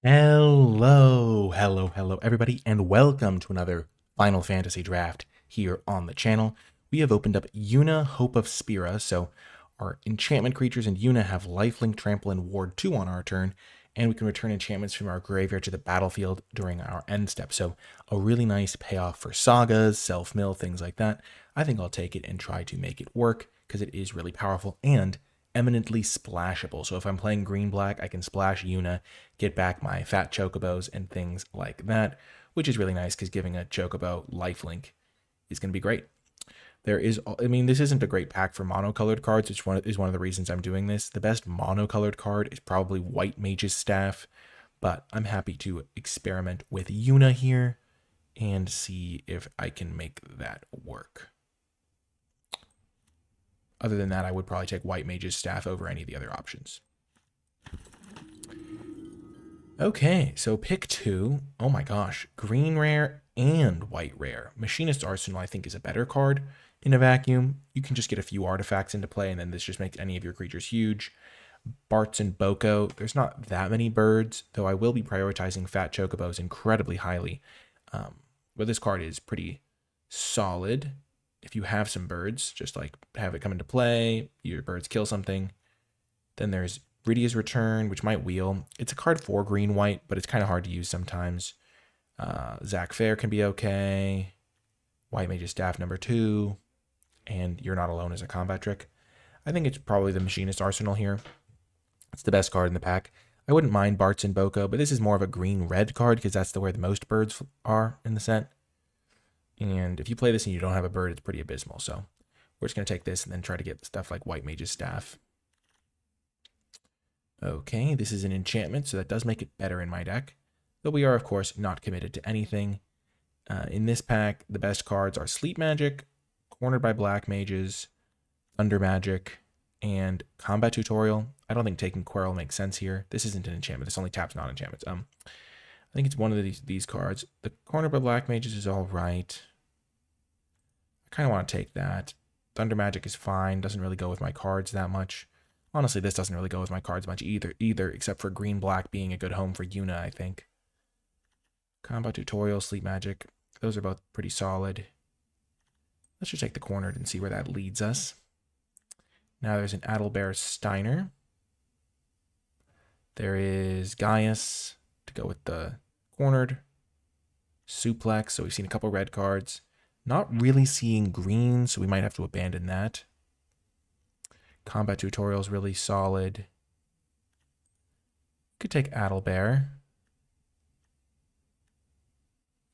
Hello, everybody, and welcome to another Final Fantasy draft here on the channel. We have opened up Yuna, Hope of Spira, so our enchantment creatures in Yuna have Lifelink, Trample, and Ward 2 on our turn, and we can return enchantments from our graveyard to the battlefield during our end step. So a really nice payoff for sagas, self-mill, things like that. I think I'll take it and try to make it work, because it is really powerful, and eminently splashable. So if I'm playing green-black, I can splash Yuna, get back my fat chocobos and things like that, which is really nice because giving a chocobo lifelink is going to be great. This isn't a great pack for monocolored cards, which is one of the reasons I'm doing this. The best monocolored card is probably White Mage's Staff, but I'm happy to experiment with Yuna here and see if I can make that work. Other than that, I would probably take White Mage's Staff over any of the other options. Okay, so pick two. Oh my gosh, green rare and white rare. Machinist's Arsenal, I think, is a better card in a vacuum. You can just get a few artifacts into play, and then this just makes any of your creatures huge. Bartz and Boko, there's not that many birds, though I will be prioritizing Fat Chocobos incredibly highly. But this card is pretty solid. If you have some birds, just like have it come into play, your birds kill something. Then there's Rydia's Return, which might wheel. It's a card for green-white, but it's kind of hard to use sometimes. Zac Fair can be okay. White Mage's Staff number 2. And You're Not Alone as a combat trick. I think it's probably the Machinist Arsenal here. It's the best card in the pack. I wouldn't mind Bartz and Boko, but this is more of a green-red card because that's where the most birds are in the set. And if you play this and you don't have a bird, it's pretty abysmal. So we're just going to take this and then try to get stuff like White Mage's Staff. Okay, this is an enchantment, so that does make it better in my deck. Though we are, of course, not committed to anything. In this pack, the best cards are Sleep Magic, Cornered by Black Mages, Thunder Magic, and Combat Tutorial. I don't think taking Quarrel makes sense here. This isn't an enchantment. This only taps non-enchantments. I think it's one of these cards. The Cornered by Black Mages is all right. I kind of want to take that. Thunder Magic is fine. Doesn't really go with my cards that much. Honestly, this doesn't really go with my cards much either, except for green-black being a good home for Yuna, I think. Combat Tutorial, Sleep Magic, those are both pretty solid. Let's just take the cornered and see where that leads us. Now there's an Adalbear Steiner. There is Gaius to go with the cornered. Suplex, so we've seen a couple red cards. Not really seeing green, so we might have to abandon that. Combat Tutorial is really solid. Could take Adalbear.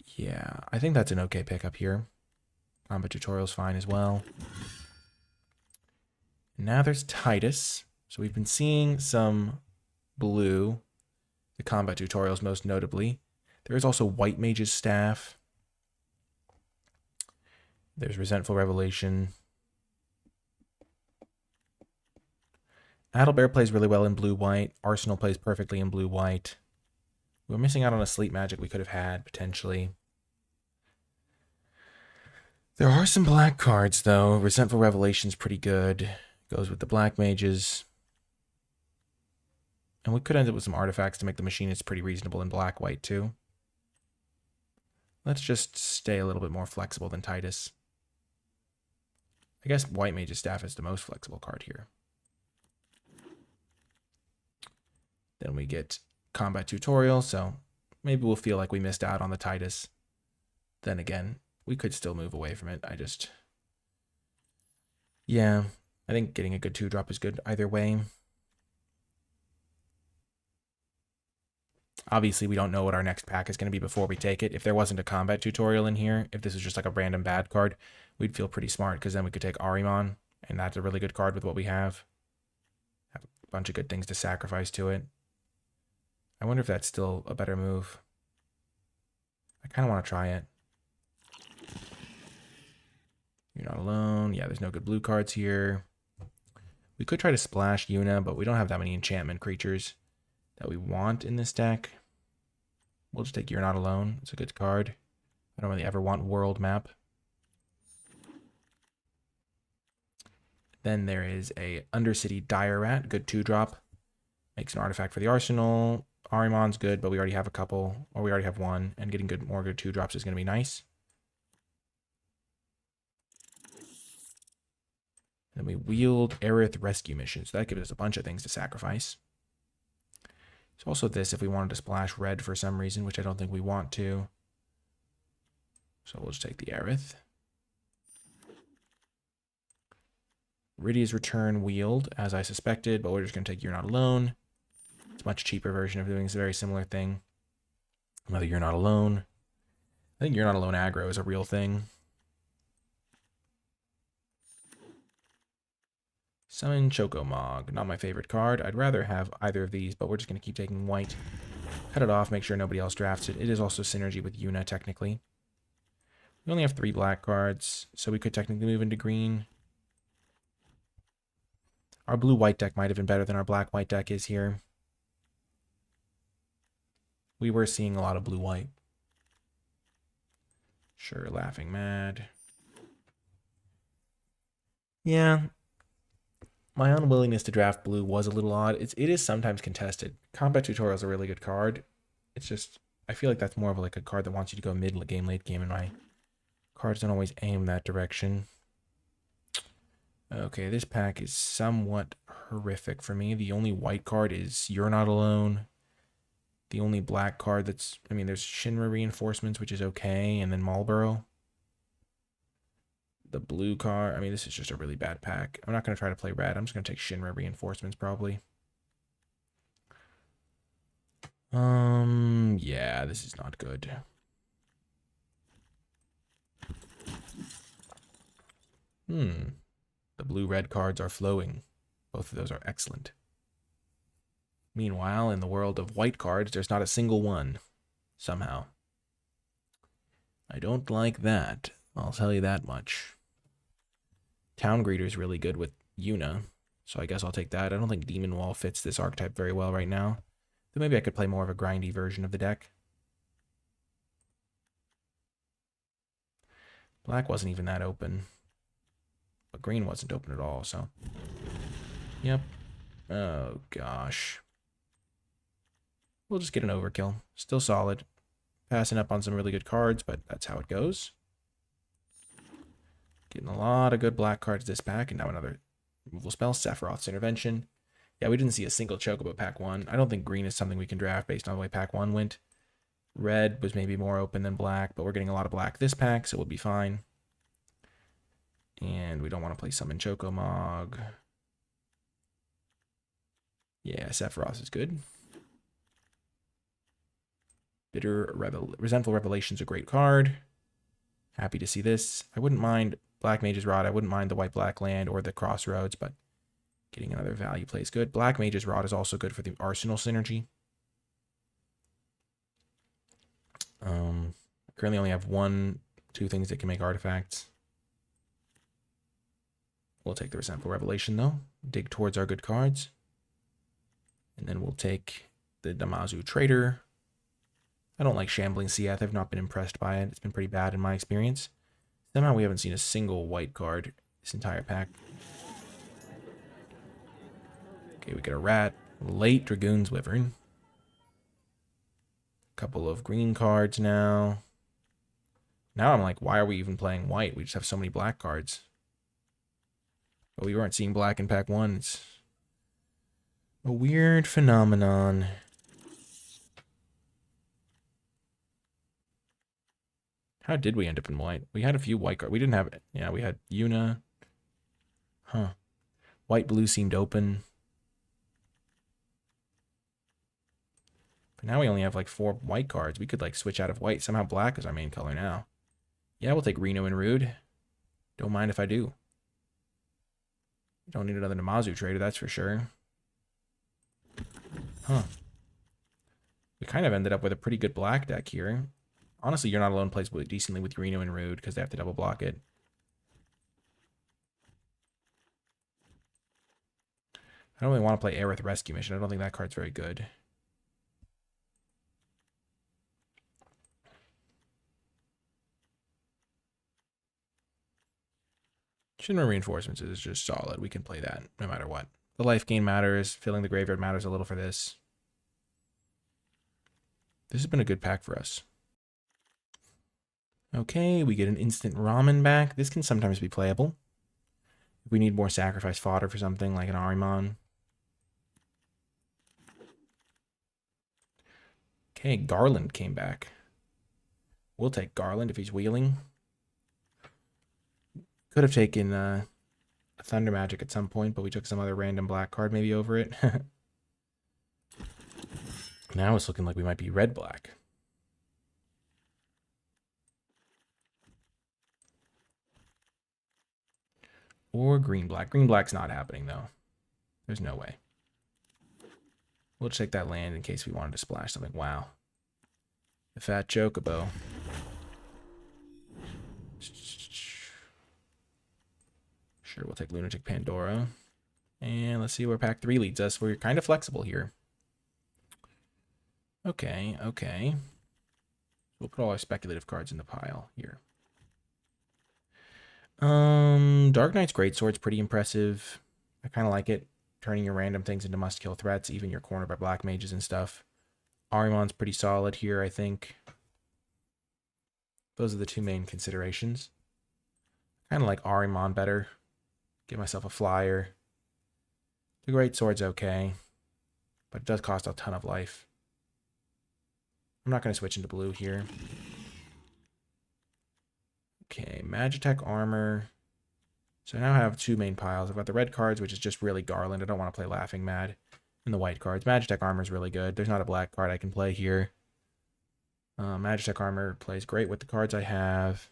Yeah, I think that's an okay pickup here. Combat Tutorial is fine as well. Now there's Titus. So we've been seeing some blue. The Combat Tutorials most notably. There is also White Mage's Staff. There's Resentful Revelation. Adalbear plays really well in blue-white. Arsenal plays perfectly in blue-white. We're missing out on a Sleep Magic we could have had, potentially. There are some black cards, though. Resentful Revelation's pretty good. Goes with the Black Mages. And we could end up with some artifacts to make the Machinist pretty reasonable in black-white, too. Let's just stay a little bit more flexible than Titus. I guess White Mage's Staff is the most flexible card here. Then we get Combat Tutorial, so maybe we'll feel like we missed out on the Titus. Then again, we could still move away from it. Yeah, I think getting a good 2-drop is good either way. Obviously, we don't know what our next pack is going to be before we take it. If there wasn't a Combat Tutorial in here, if this was just like a random bad card, we'd feel pretty smart, because then we could take Ahriman, and that's a really good card with what we have. Have a bunch of good things to sacrifice to it. I wonder if that's still a better move. I kind of want to try it. You're Not Alone. Yeah, there's no good blue cards here. We could try to splash Yuna, but we don't have that many enchantment creatures that we want in this deck. We'll just take You're Not Alone. It's a good card. I don't really ever want World Map. Then there is a Undercity Dire Rat, good 2-drop. Makes an artifact for the arsenal. Arimon's good, but we already have a couple, or we already have one, and getting more good 2-drops is going to be nice. Then we wield Aerith Rescue Missions. That gives us a bunch of things to sacrifice. There's also this if we wanted to splash red for some reason, which I don't think we want to. So we'll just take the Aerith. Rydia's Return wield, as I suspected, but we're just going to take You're Not Alone. It's a much cheaper version of doing a very similar thing. Another You're Not Alone. I think You're Not Alone aggro is a real thing. Summon Chocomog. Not my favorite card. I'd rather have either of these, but we're just going to keep taking white. Cut it off, make sure nobody else drafts it. It is also synergy with Yuna, technically. We only have 3 black cards, so we could technically move into green. Our blue-white deck might have been better than our black-white deck is here. We were seeing a lot of blue-white. Sure, Laughing Mad. Yeah. My unwillingness to draft blue was a little odd. It is sometimes contested. Combat Tutorial is a really good card. It's just, I feel like that's more of like a card that wants you to go mid-game, late game, and my cards don't always aim that direction. Okay, this pack is somewhat horrific for me. The only white card is You're Not Alone. The only black card that's, I mean, there's Shinra Reinforcements, which is okay, and then Marlboro. The blue card, I mean, this is just a really bad pack. I'm not going to try to play red. I'm just going to take Shinra Reinforcements, probably. Yeah, this is not good. The blue-red cards are flowing. Both of those are excellent. Meanwhile, in the world of white cards, there's not a single one, somehow. I don't like that. I'll tell you that much. Town Greeter's really good with Yuna, so I guess I'll take that. I don't think Demon Wall fits this archetype very well right now. Then maybe I could play more of a grindy version of the deck. Black wasn't even that open. But green wasn't open at all, so. Yep. Oh, gosh. We'll just get an overkill. Still solid. Passing up on some really good cards, but that's how it goes. Getting a lot of good black cards this pack, and now another removal spell, Sephiroth's Intervention. Yeah, we didn't see a single Chocobo pack 1. I don't think green is something we can draft based on the way pack 1 went. Red was maybe more open than black, but we're getting a lot of black this pack, so we'll be fine. And we don't want to play Summon Chocomog. Yeah, Sephiroth is good. Resentful Revelation's a great card. Happy to see this. I wouldn't mind Black Mage's Rod. I wouldn't mind the white-black land or the Crossroads, but getting another value play is good. Black Mage's Rod is also good for the Arsenal synergy. I currently only have 2 things that can make artifacts. We'll take the Resentful Revelation, though. Dig towards our good cards. And then we'll take the Damazu Trader. I don't like Shambling Seath. I've not been impressed by it. It's been pretty bad in my experience. Somehow we haven't seen a single white card this entire pack. Okay, we got a Rat. Late Dragoon's Wyvern. Couple of green cards now. Now I'm like, why are we even playing white? We just have so many black cards. But we weren't seeing black in pack 1. It's a weird phenomenon. How did we end up in white? We had a few white cards. We didn't have, yeah, we had Yuna. Huh. White blue seemed open. But now we only have like 4 white cards. We could like switch out of white. Somehow black is our main color now. Yeah, we'll take Reno and Rude. Don't mind if I do. Don't need another Namazu trader, that's for sure. Huh. We kind of ended up with a pretty good black deck here. Honestly, You're Not Alone plays decently with Reno and Rude because they have to double block it. I don't really want to play Aerith Rescue Mission. I don't think that card's very good. Shinra Reinforcements is just solid. We can play that no matter what. The life gain matters. Filling the graveyard matters a little for this. This has been a good pack for us. Okay, we get an instant ramen back. This can sometimes be playable. If we need more sacrifice fodder for something like an Arimon. Okay, Garland came back. We'll take Garland if he's wheeling. Could have taken a Thunder Magic at some point, but we took some other random black card maybe over it. Now it's looking like we might be red-black. Or green-black. Green-black's not happening, though. There's no way. We'll check that land in case we wanted to splash something. Wow. The fat chocobo. Sure, we'll take Lunatic Pandora. And let's see where pack 3 leads us. We're kind of flexible here. Okay, okay. We'll put all our speculative cards in the pile here. Dark Knight's Greatsword's pretty impressive. I kind of like it. Turning your random things into must-kill threats, even you're cornered by black mages and stuff. Arimon's pretty solid here, I think. Those are the two main considerations. Kind of like Arimon better. Give myself a flyer. The Greatsword's okay, but it does cost a ton of life. I'm not going to switch into blue here. Okay, Magitech Armor. So now I have two main piles. I've got the red cards, which is just really Garland. I don't want to play Laughing Mad. And the white cards. Magitech Armor is really good. There's not a black card I can play here. Magitech Armor plays great with the cards I have.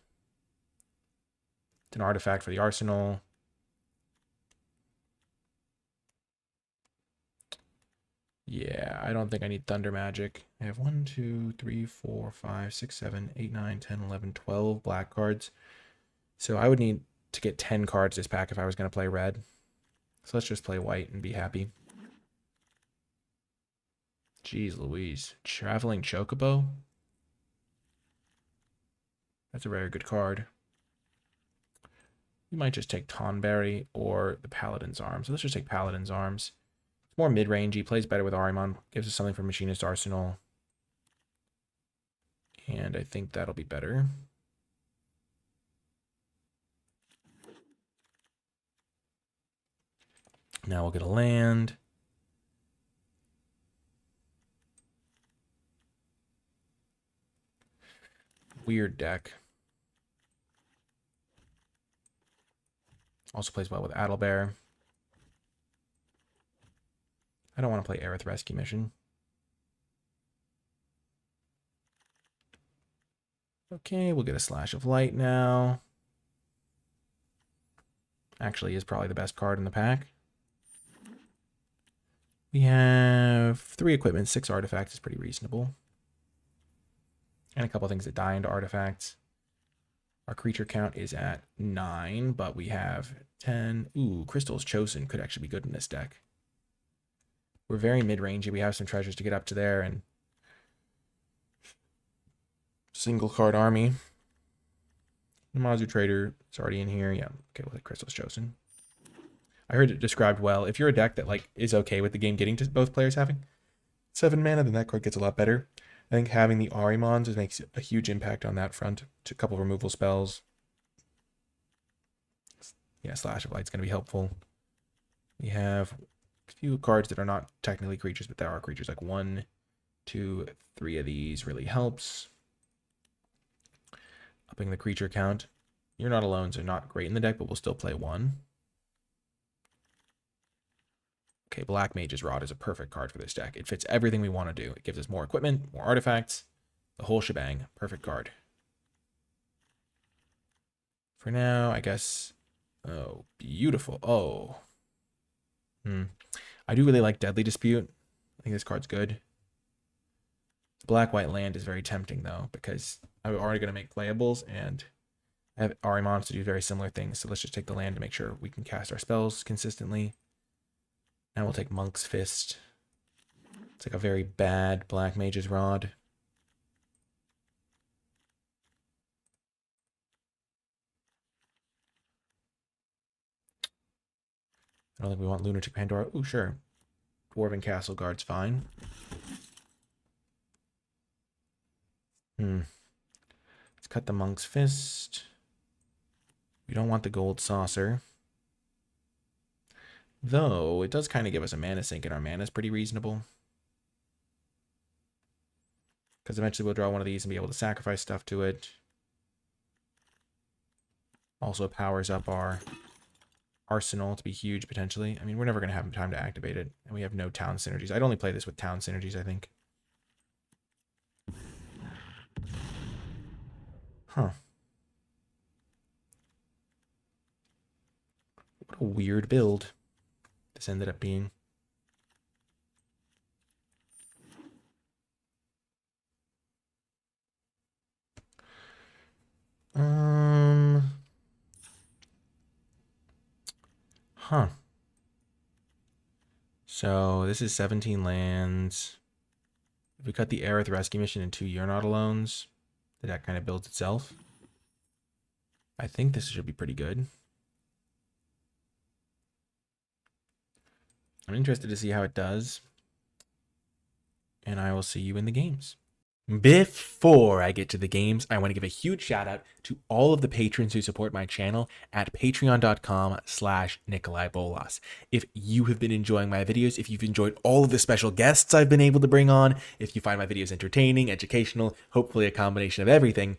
It's an artifact for the arsenal. Yeah, I don't think I need Thunder Magic. I have 1, 2, 3, 4, 5, 6, 7, 8, 9, 10, 11, 12 black cards. So I would need to get 10 cards this pack if I was going to play red. So let's just play white and be happy. Jeez Louise. Traveling Chocobo? That's a very good card. We might just take Tonberry or the Paladin's Arms. So let's just take Paladin's Arms. It's more mid-rangey, plays better with Arimon, gives us something from Machinist Arsenal. And I think that'll be better. Now we'll get a land. Weird deck. Also plays well with Adelbear. I don't want to play Aerith Rescue Mission. Okay, we'll get a Slash of Light now. Actually is probably the best card in the pack. We have 3 equipment, 6 artifacts is pretty reasonable. And a couple things that die into artifacts. Our creature count is at 9, but we have 10. Ooh, Crystal's Chosen could actually be good in this deck. We're very mid-rangey. We have some treasures to get up to there, and single card army. Namazu Trader is already in here. Yeah, okay, we'll take Crystal's Chosen. I heard it described well. If you're a deck that like is okay with the game getting to both players having 7 mana, then that card gets a lot better. I think having the Arimons makes a huge impact on that front. A couple removal spells. Yeah, Slash of Light's going to be helpful. We have a few cards that are not technically creatures, but there are creatures. Like 1, 2, 3 of these really helps. Upping the creature count. You're Not Alone, so not great in the deck, but we'll still play 1. Okay, Black Mage's Rod is a perfect card for this deck. It fits everything we want to do. It gives us more equipment, more artifacts, the whole shebang. Perfect card. For now, I guess... Oh, beautiful. Oh. I do really like Deadly Dispute. I think this card's good. Black-white land is very tempting, though, because I'm already going to make playables, and I have Arimons to do very similar things. So let's just take the land to make sure we can cast our spells consistently. Now we'll take Monk's Fist. It's like a very bad Black Mage's Rod. I don't think we want Lunatic Pandora. Ooh, sure. Dwarven Castle Guard's fine. Let's cut the Monk's Fist. We don't want the Gold Saucer. Though, it does kind of give us a mana sink, and our mana is pretty reasonable. Because eventually we'll draw one of these and be able to sacrifice stuff to it. Also powers up our arsenal to be huge, potentially. I mean, we're never going to have time to activate it. And we have no town synergies. I'd only play this with town synergies, I think. Huh. What a weird build this ended up being. Huh. So this is 17 lands. If we cut the Aerith Rescue Mission and 2 Urinauta the deck kind of builds itself. I think this should be pretty good. I'm interested to see how it does. And I will see you in the games. Before I get to the games, I want to give a huge shout out to all of the patrons who support my channel at patreon.com/NicolaiBolas. If you have been enjoying my videos, if you've enjoyed all of the special guests I've been able to bring on, if you find my videos entertaining, educational, hopefully a combination of everything,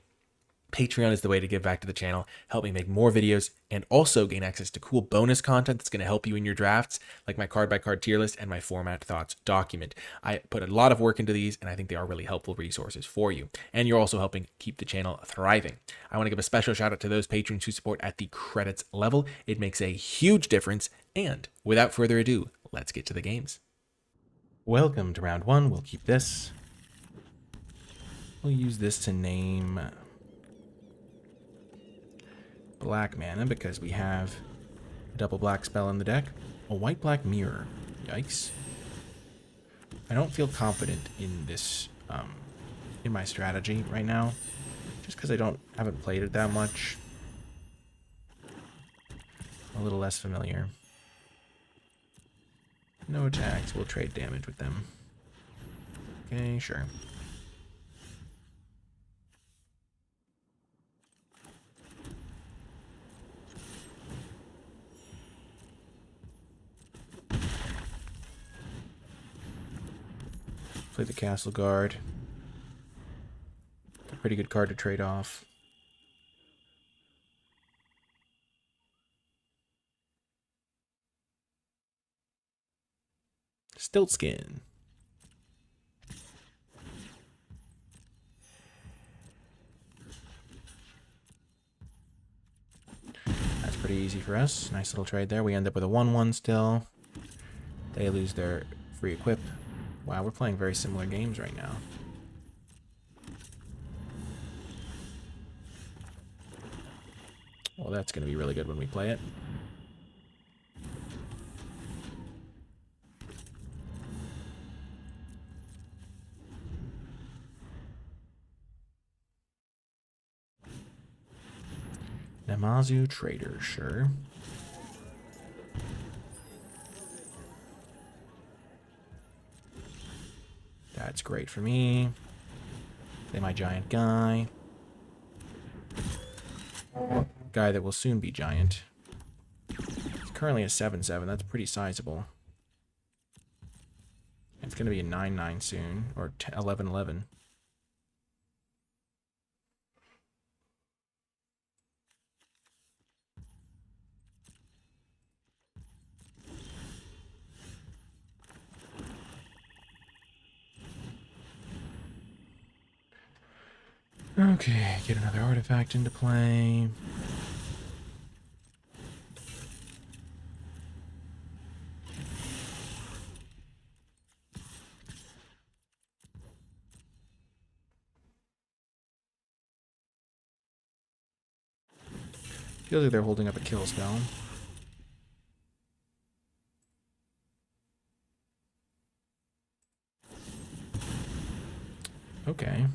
Patreon is the way to give back to the channel, help me make more videos, and also gain access to cool bonus content that's going to help you in your drafts, like my card-by-card tier list and my Format Thoughts document. I put a lot of work into these, and I think they are really helpful resources for you. And you're also helping keep the channel thriving. I want to give a special shout out to those patrons who support at the credits level. It makes a huge difference, and without further ado, let's get to the games. Welcome to round 1. We'll keep this. We'll use this to name black mana because we have a double black spell in the deck. A white-black mirror. Yikes. I don't feel confident in this, in my strategy right now. Just because I haven't played it that much. A little less familiar. No attacks. We'll trade damage with them. Okay, sure. Play the Castle Guard. A pretty good card to trade off. Stiltskin. That's pretty easy for us. Nice little trade there. We end up with a 1-1 still. They lose their free equip. Wow, we're playing very similar games right now. Well, that's going to be really good when we play it. Namazu Trader, sure. That's great for me. Play my giant guy. Guy that will soon be giant. It's currently a 7/7. That's pretty sizable. It's going to be a 9/9 soon, or 11/11. Okay, get another artifact into play. Feels like they're holding up a kill spell. Okay.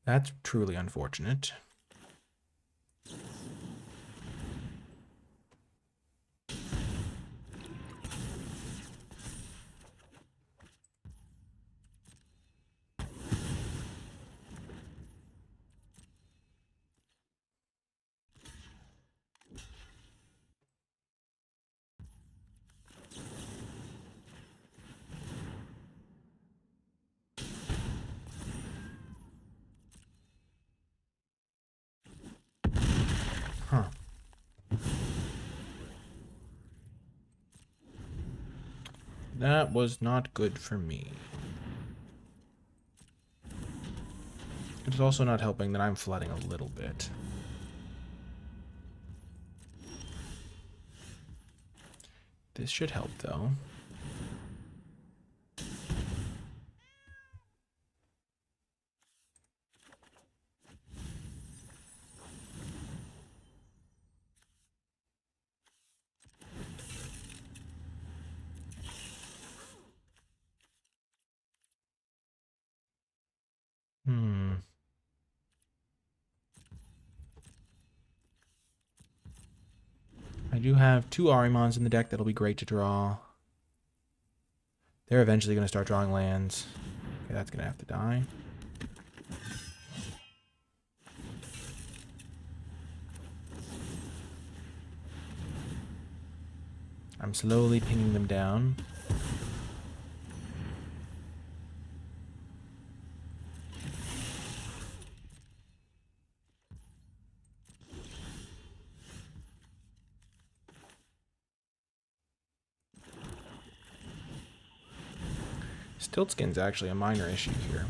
That's truly unfortunate. That was not good for me. It's also not helping that I'm flooding a little bit. This should help, though. I do have 2 Arimons in the deck that'll be great to draw. They're eventually going to start drawing lands. Okay, that's going to have to die. I'm slowly pinging them down. Stiltskin's actually a minor issue here.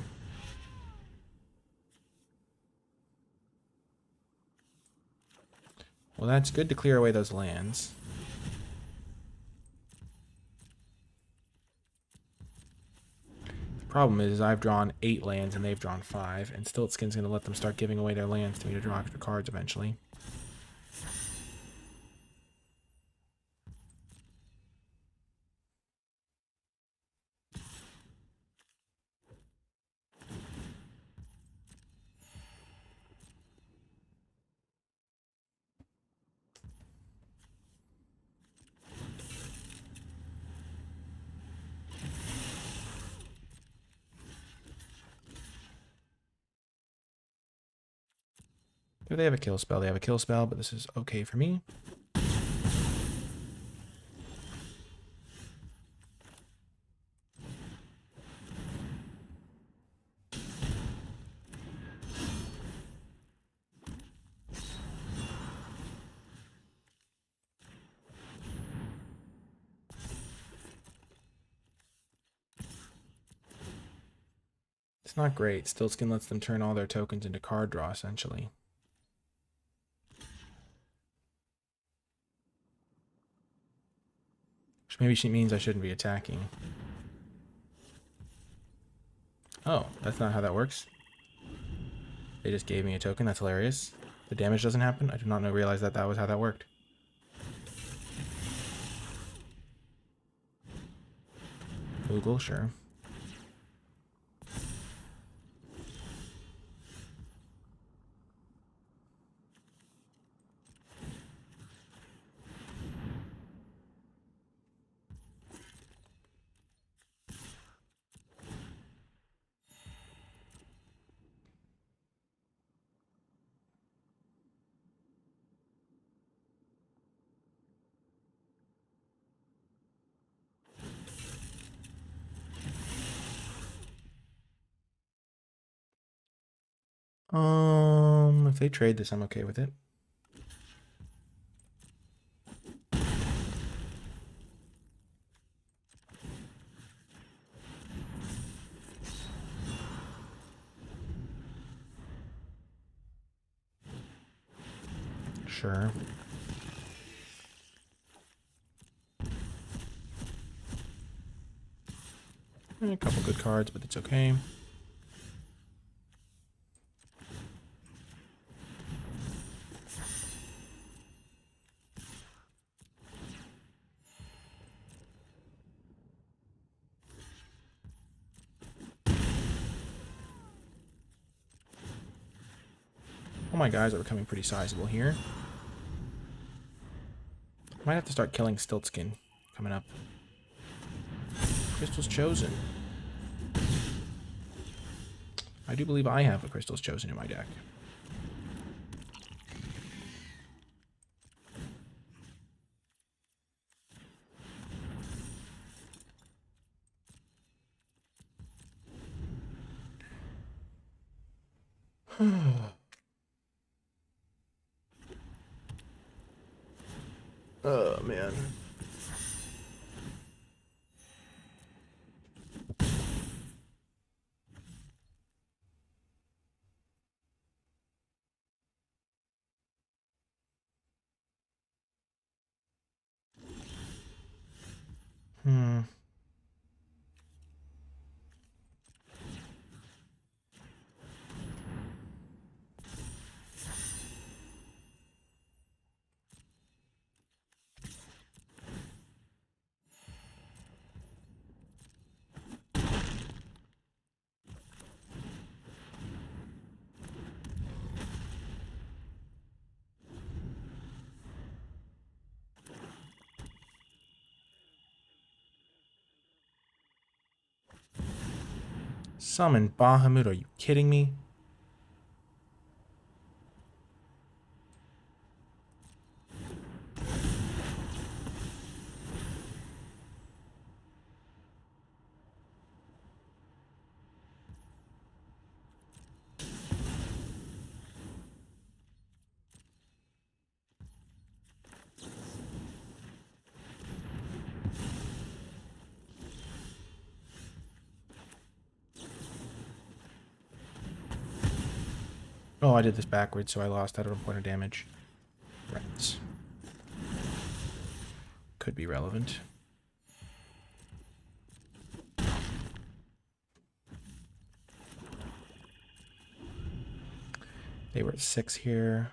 Well, that's good to clear away those lands. The problem is I've drawn 8 lands and they've drawn 5, and Stiltskin's going to let them start giving away their lands to me to draw extra cards eventually. If they have a kill spell, they have a kill spell, but this is okay for me. It's not great. Stiltskin lets them turn all their tokens into card draw, essentially. Which maybe she means I shouldn't be attacking. Oh, that's not how that works. They just gave me a token. That's hilarious. The damage doesn't happen. I did not realize that that was how that worked. Google, sure. If they trade this, I'm okay with it. Sure. A couple good cards, but it's okay. All my guys are becoming pretty sizable here. Might have to start killing Stiltskin coming up. Crystal's Chosen. I do believe I have a Crystal's Chosen in my deck. Oh, man. Hmm. Summon Bahamut, are you kidding me? Oh, I did this backwards, so I lost out on a point of damage. Right. Could be relevant. They were at 6 here.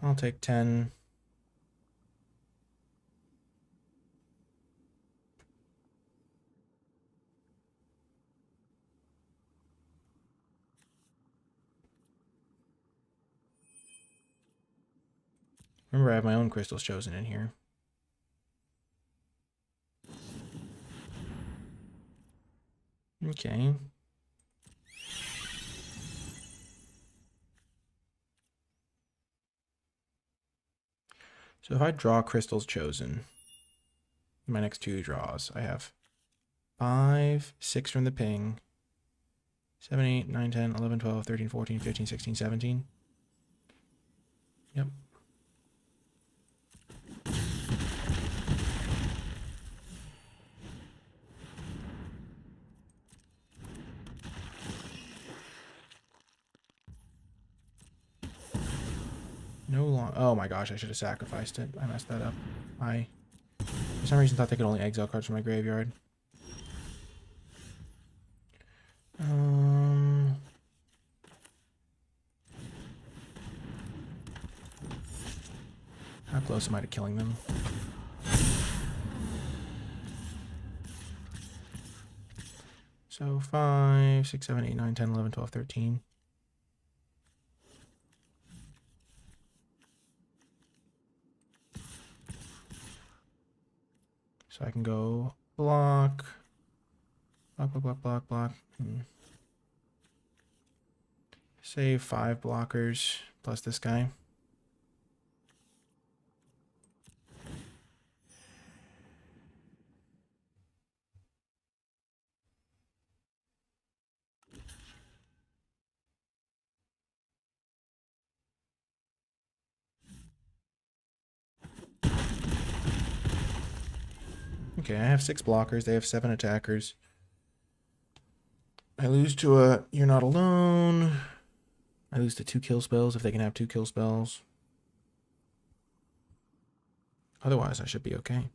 I'll take 10. Remember, I have my own crystals chosen in here. Okay. So if I draw crystals chosen, my next 2 draws, I have 5, 6 from the ping, 7, 8, 9, 10, 11, 12, 13, 14, 15, 16, 17. Yep. No long. Oh my gosh, I should have sacrificed it. I messed that up. I, for some reason, thought they could only exile cards from my graveyard. How close am I to killing them? So 5, 6, 7, 8, 9, 10, 11, 12, 13. So I can go block, block, block, block, block, block. Save 5 blockers plus this guy. Okay, I have 6 blockers. They have 7 attackers. I lose to a You're Not Alone. I lose to 2 kill spells if they can have 2 kill spells. Otherwise, I should be okay.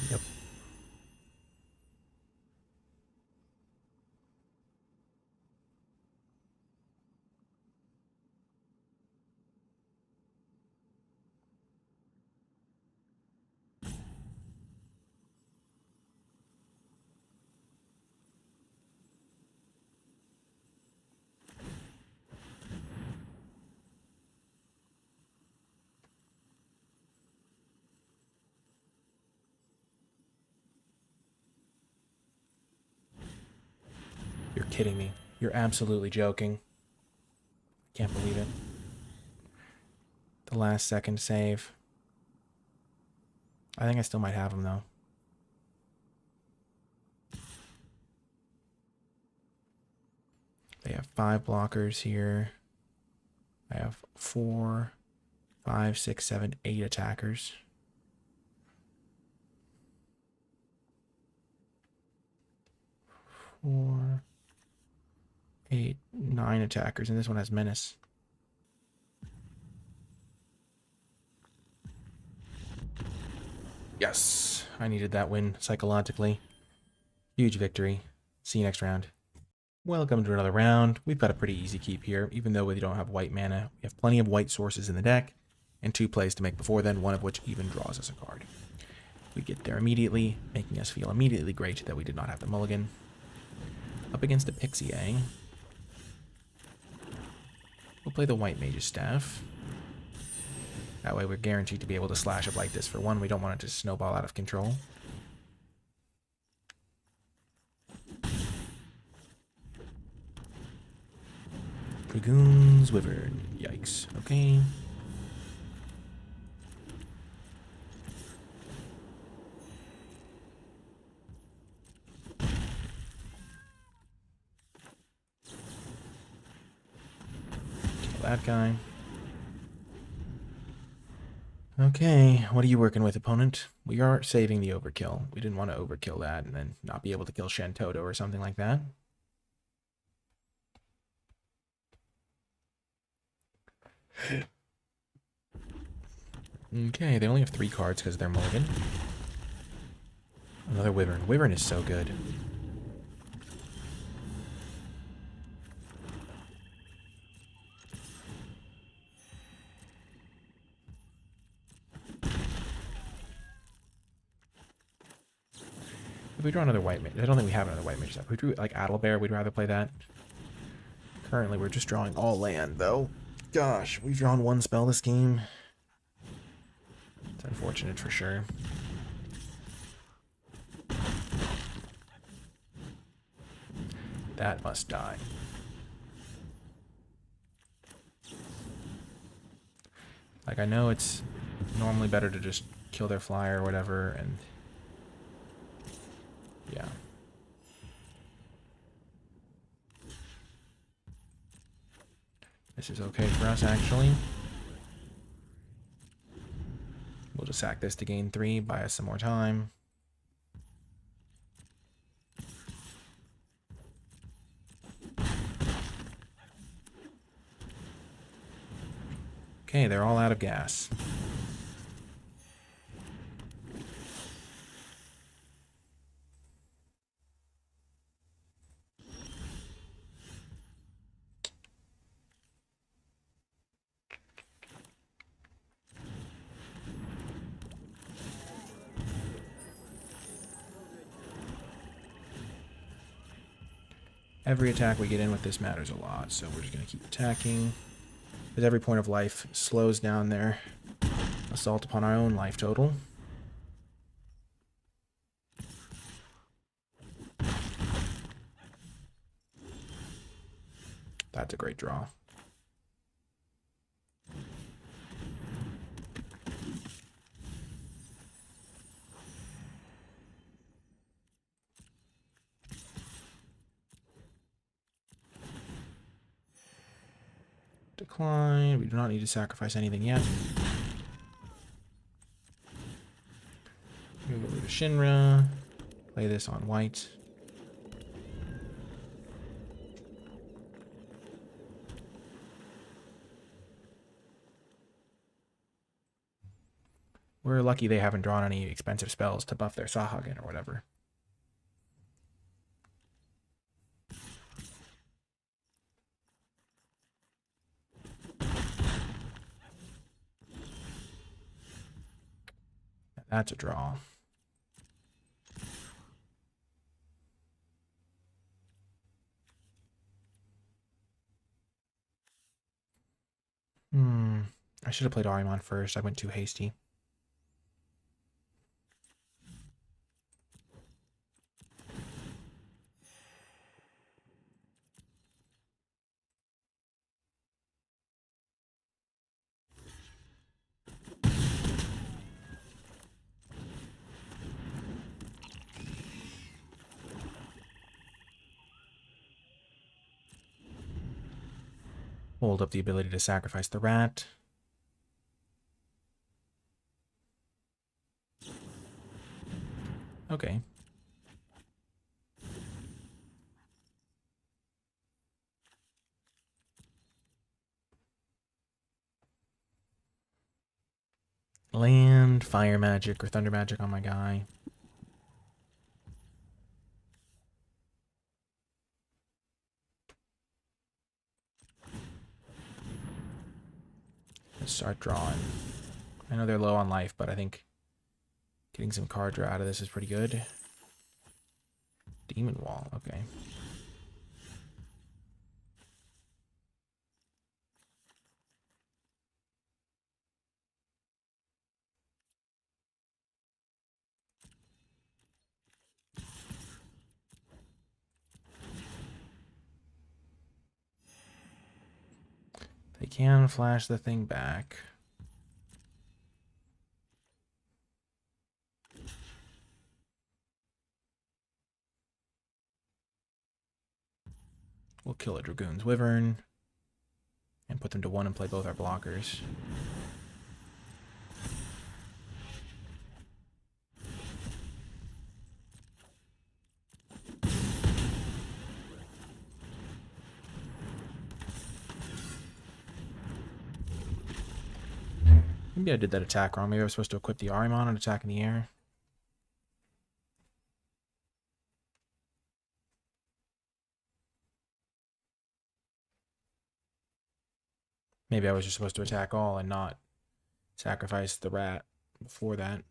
Yep. You're kidding me. You're absolutely joking. Can't believe it. The last second save. I think I still might have him, though. They have 5 blockers here. I have 4, 5, 6, 7, 8 attackers. 4, 8, 9 attackers, and this one has menace. Yes, I needed that win psychologically. Huge victory. See you next round. Welcome to another round. We've got a pretty easy keep here, even though we don't have white mana. We have plenty of white sources in the deck, and 2 plays to make before then, one of which even draws us a card. We get there immediately, making us feel immediately great that we did not have the mulligan. Up against a Pixie, eh? We'll play the White Mage's Staff. That way we're guaranteed to be able to slash it like this. For one, we don't want it to snowball out of control. Dragoon's Wyvern. Yikes. Okay. Kill that guy. Okay, what are you working with, opponent? We are saving the overkill. We didn't want to overkill that and then not be able to kill Shentoto or something like that. Okay, they only have 3 cards because they're mulligan. Another Wyvern. Wyvern is so good. If we draw another white mage, I don't think we have another white mage. If we drew like Adelbear, we'd rather play that. Currently, we're just drawing all land, though. Gosh, we've drawn 1 spell this game. It's unfortunate for sure. That must die. Like, I know it's normally better to just kill their flyer or whatever, and yeah. This is okay for us, actually. We'll just sack this to gain 3, buy us some more time. Okay, they're all out of gas. Every attack we get in with this matters a lot, so we're just going to keep attacking. Because every point of life slows down their assault upon our own life total. That's a great draw. Decline. We do not need to sacrifice anything yet. Move over to Shinra. Play this on white. We're lucky they haven't drawn any expensive spells to buff their Sahagin or whatever. That's a draw. I should have played Arimon first. I went too hasty. Hold up the ability to sacrifice the rat. Okay. Land, fire magic, or thunder magic on my guy. Let's start drawing. I know they're low on life, but I think getting some card draw out of this is pretty good. Demon Wall, okay. They can flash the thing back. We'll kill a Dragoon's Wyvern and put them to 1 and play both our blockers. Maybe I did that attack wrong. Maybe I was supposed to equip the Ahriman and attack in the air. Maybe I was just supposed to attack all and not sacrifice the rat before that.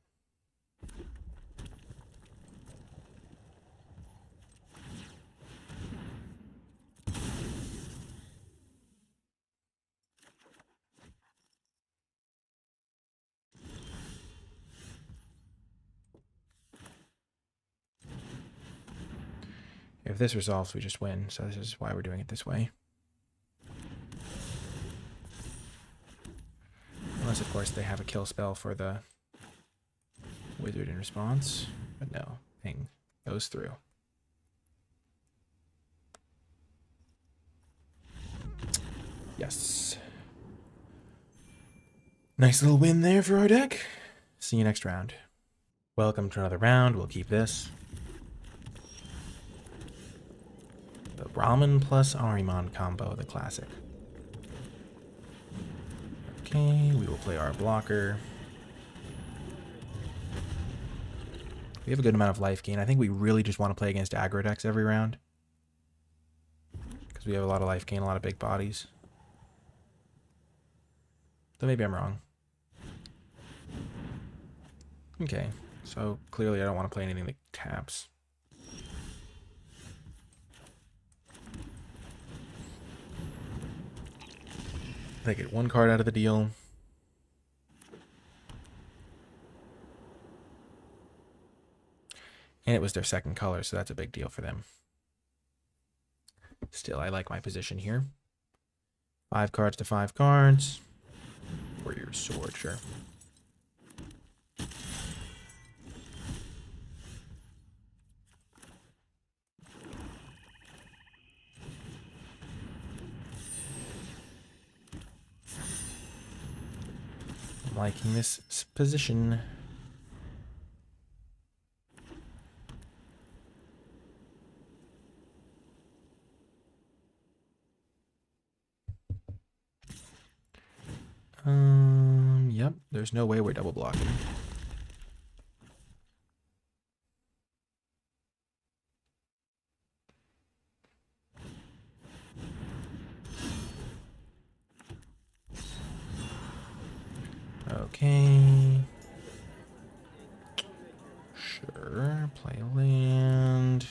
If this resolves, we just win. So this is why we're doing it this way. Unless, of course, they have a kill spell for the wizard in response. But no, thing goes through. Yes. Nice little win there for our deck. See you next round. Welcome to another round. We'll keep this. The Ramen plus Ahriman combo, the classic. Okay, we will play our blocker. We have a good amount of life gain. I think we really just want to play against aggro decks every round, because we have a lot of life gain, a lot of big bodies. Though maybe I'm wrong. Okay, so clearly I don't want to play anything that taps. I get 1 card out of the deal. And it was their second color, so that's a big deal for them. Still, I like my position here. 5 cards to 5 cards. Warrior's Sword, sure. I'm liking this position. Yep, there's no way we're double blocking. Okay. Sure, play a land.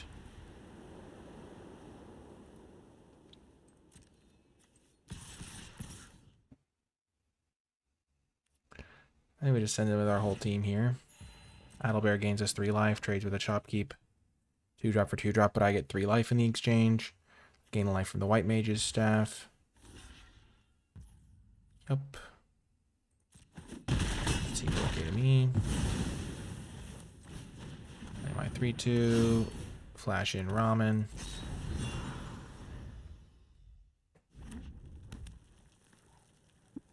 I think we just send it with our whole team here. Idlebear gains us 3 life, trades with a Shopkeep. 2-drop for 2-drop, but I get 3 life in the exchange. Gain a life from the White Mage's staff. Yep. Seems okay to me. Play my 3-2. Flash in Ramen.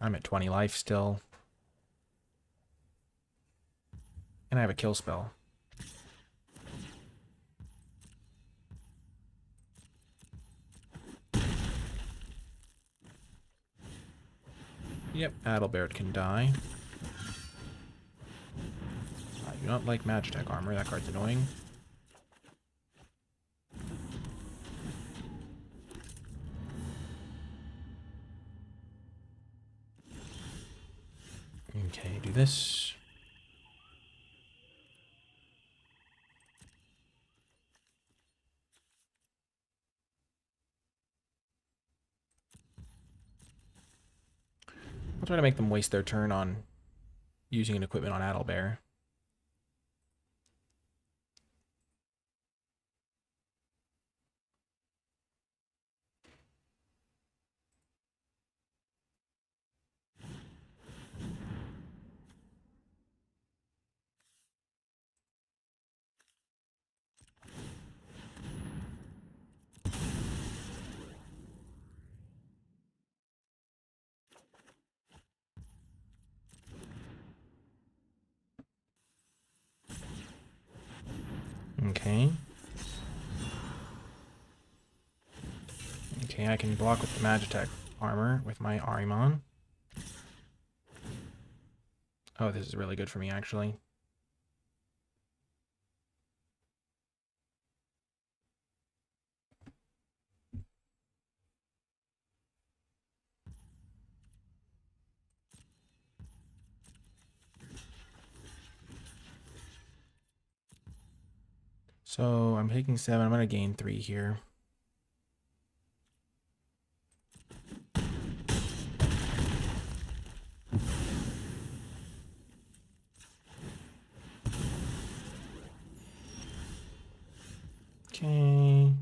I'm at 20 life still. And I have a kill spell. Yep, Adalbert can die. I do not like Magitech armor. That card's annoying. Okay, do this. I'll try to make them waste their turn on using an equipment on Adalbert. Okay. Okay, I can block with the Magitech armor with my Arimon. Oh, this is really good for me, actually. So I'm taking 7. I'm going to gain 3 here. Okay.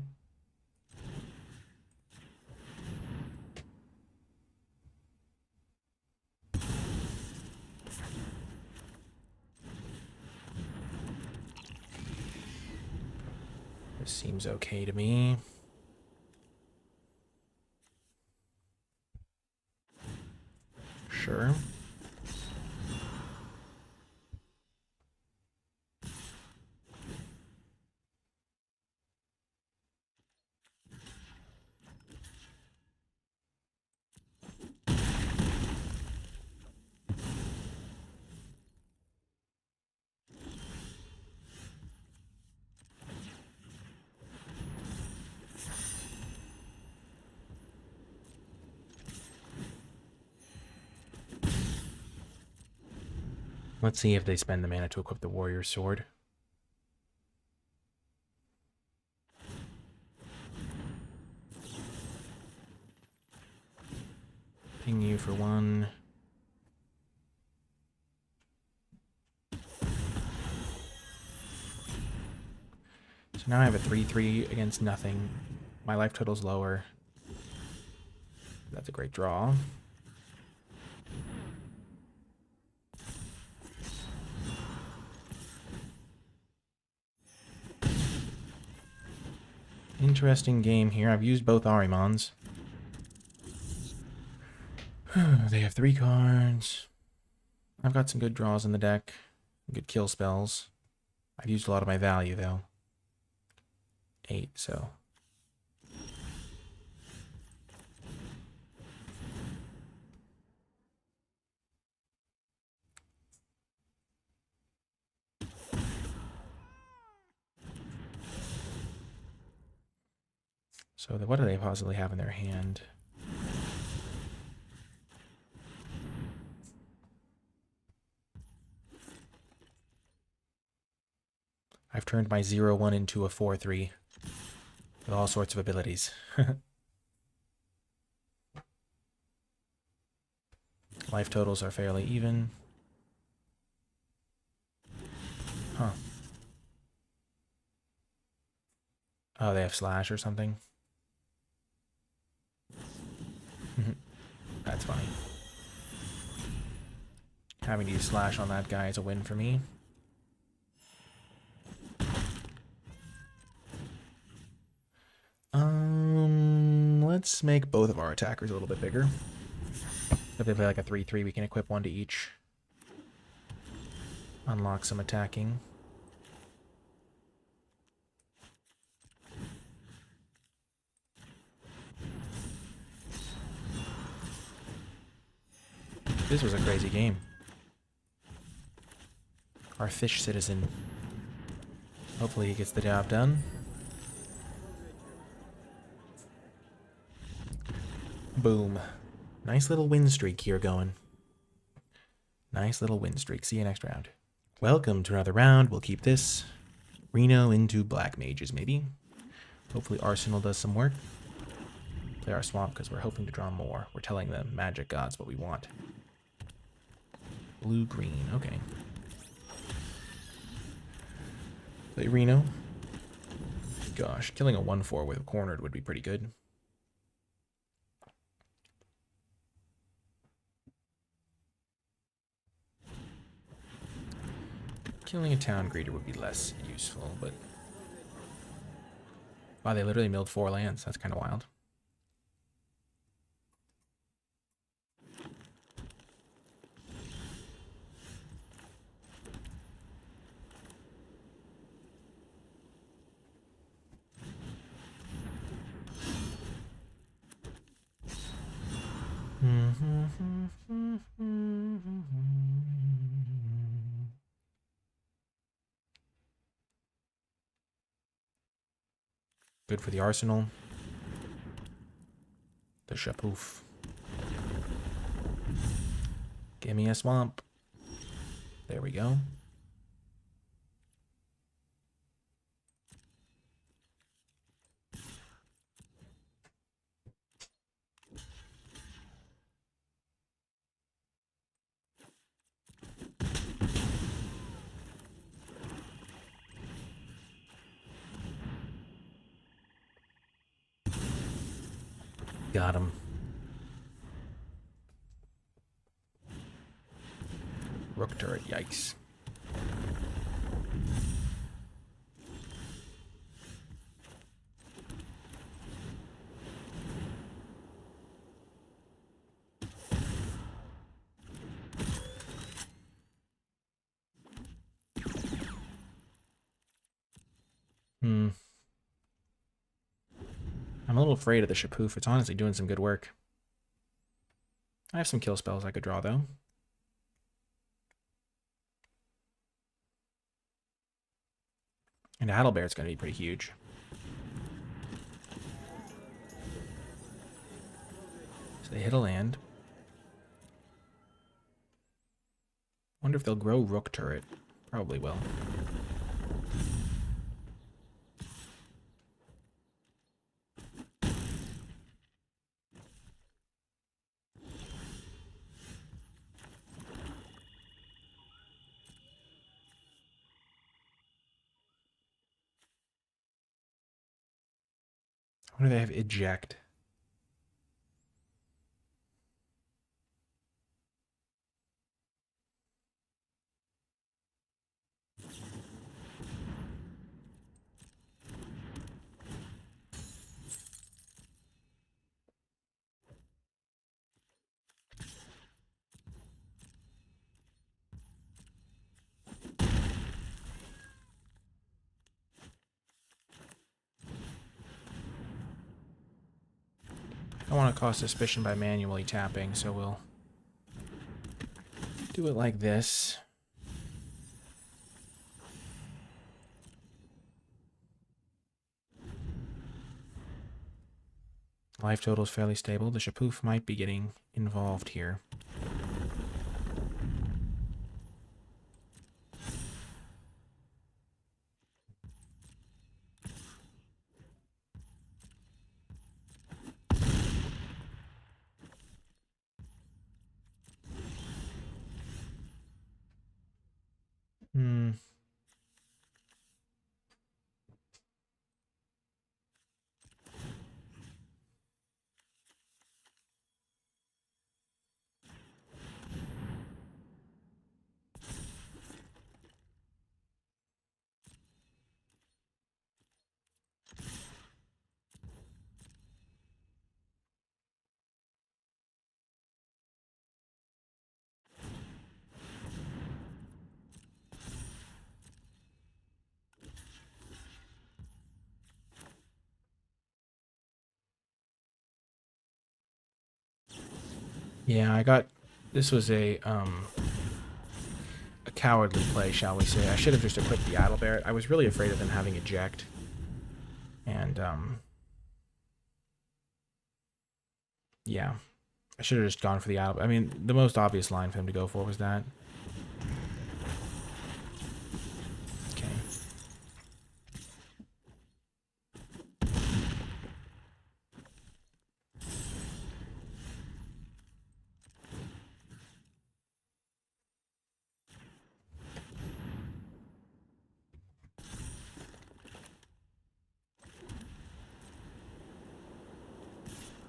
This seems okay to me. Sure. Let's see if they spend the mana to equip the Warrior's Sword. Ping you for 1. So now I have a 3/3 against nothing. My life total's lower. That's a great draw. Interesting game here. I've used both Arimons. They have 3 cards. I've got some good draws in the deck. Good kill spells. I've used a lot of my value, though. 8, so... So what do they possibly have in their hand? I've turned my 0/1 into a 4/3 with all sorts of abilities. Life totals are fairly even. Huh. Oh, they have slash or something? That's funny. Having to use slash on that guy is a win for me. Let's make both of our attackers a little bit bigger. If they play like a 3/3, we can equip one to each. Unlock some attacking. This was a crazy game. Our fish citizen. Hopefully he gets the job done. Boom. Nice little win streak here going. Nice little win streak. See you next round. Welcome to another round. We'll keep this. Reno into Black Mages, maybe. Hopefully Arsenal does some work. Play our swamp because we're hoping to draw more. We're telling the magic gods what we want. Blue-green. Okay. Play Reno. Gosh, killing a 1/4 with a cornered would be pretty good. Killing a town greeter would be less useful, but... Wow, they literally milled 4 lands. That's kind of wild. Good for the Arsenal. The Shapoof. Give me a swamp. There we go. Got him. Rook turret, yikes. I'm a little afraid of the Shapoof. It's honestly doing some good work. I have some kill spells I could draw, though. And Adelbear's going to be pretty huge. So they hit a land. Wonder if they'll grow Rook turret. Probably will. What do they have? Eject. I want to cause suspicion by manually tapping, so we'll do it like this. Life total is fairly stable. The Shapoof might be getting involved here. Yeah, I got... This was a cowardly play, shall we say. I should have just equipped the Adelbert. I was really afraid of them having eject. And, yeah. I should have just gone for the Adelbert. I mean, the most obvious line for him to go for was that. Okay.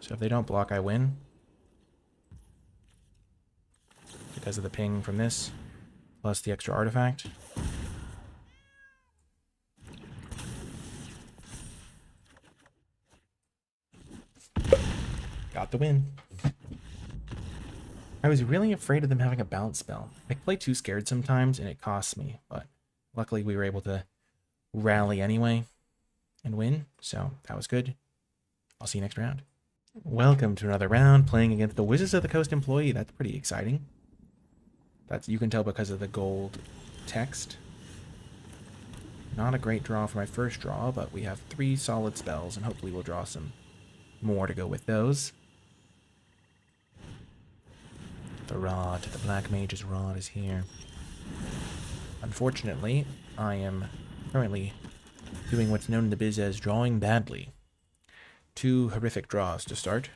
So if they don't block, I win. Because of the ping from this, plus the extra artifact. Got the win. I was really afraid of them having a bounce spell. I play too scared sometimes, and it costs me, but luckily we were able to rally anyway and win, so that was good. I'll see you next round. Welcome to another round, playing against the Wizards of the Coast employee. That's pretty exciting. That's, you can tell because of the gold text. Not a great draw for my first draw, but we have 3 solid spells, and hopefully we'll draw some more to go with those. The rod, the Black Mage's rod is here. Unfortunately, I am currently doing what's known in the biz as drawing badly. 2 horrific draws to start.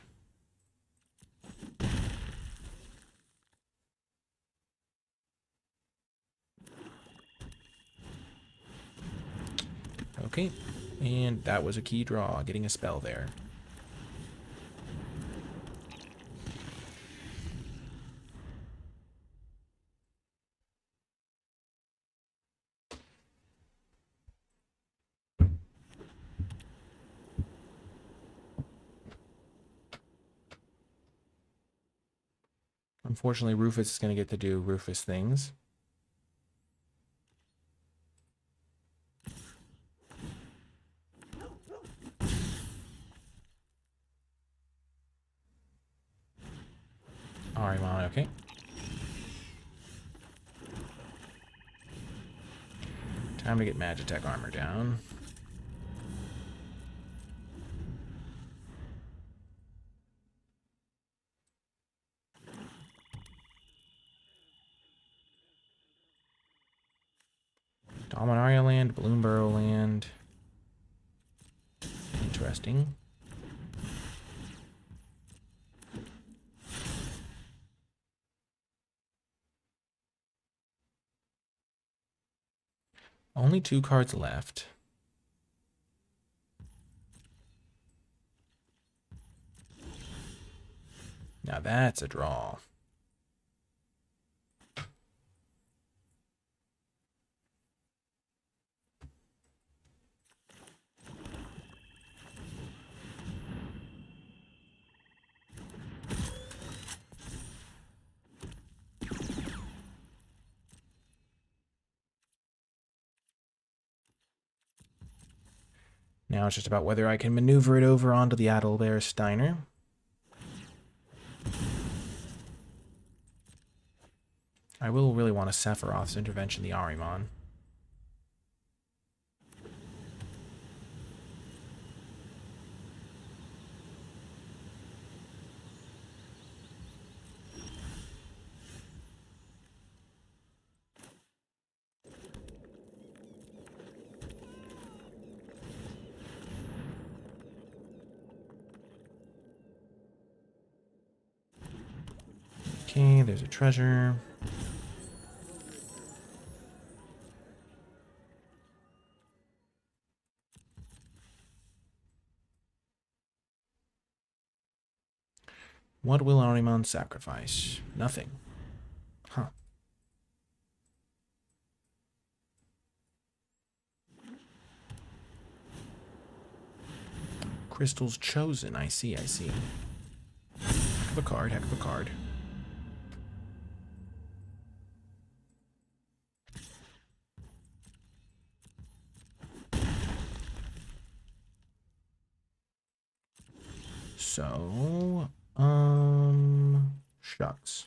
Okay, and that was a key draw, getting a spell there. Unfortunately, Rufus is going to get to do Rufus things. Arimon, okay. Time to get Magitech armor down. Dominaria land, Bloomburrow land. Interesting. Only 2 cards left. Now that's a draw. Now it's just about whether I can maneuver it over onto the Adelbert Steiner. I will really want a Sephiroth's Intervention the Ahriman. Okay, there's a treasure. What will Ahriman sacrifice? Nothing. Huh. Crystals chosen. I see, I see. Heck of a card, heck of a card. So, Shucks.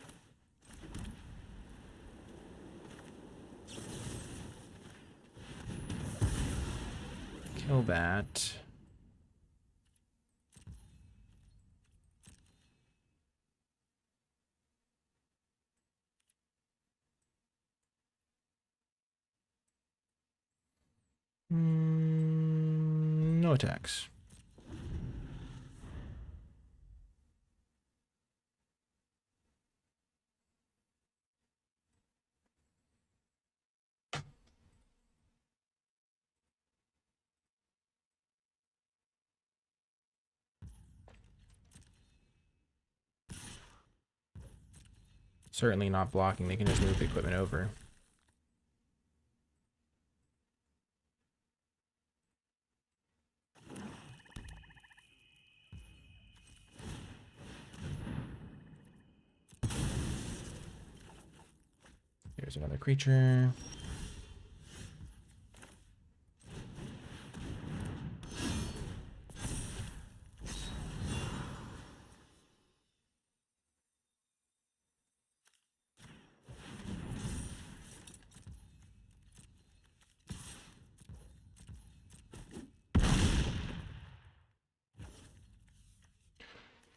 Kill that. No attacks. Certainly not blocking. They can just move the equipment over. Here's another creature.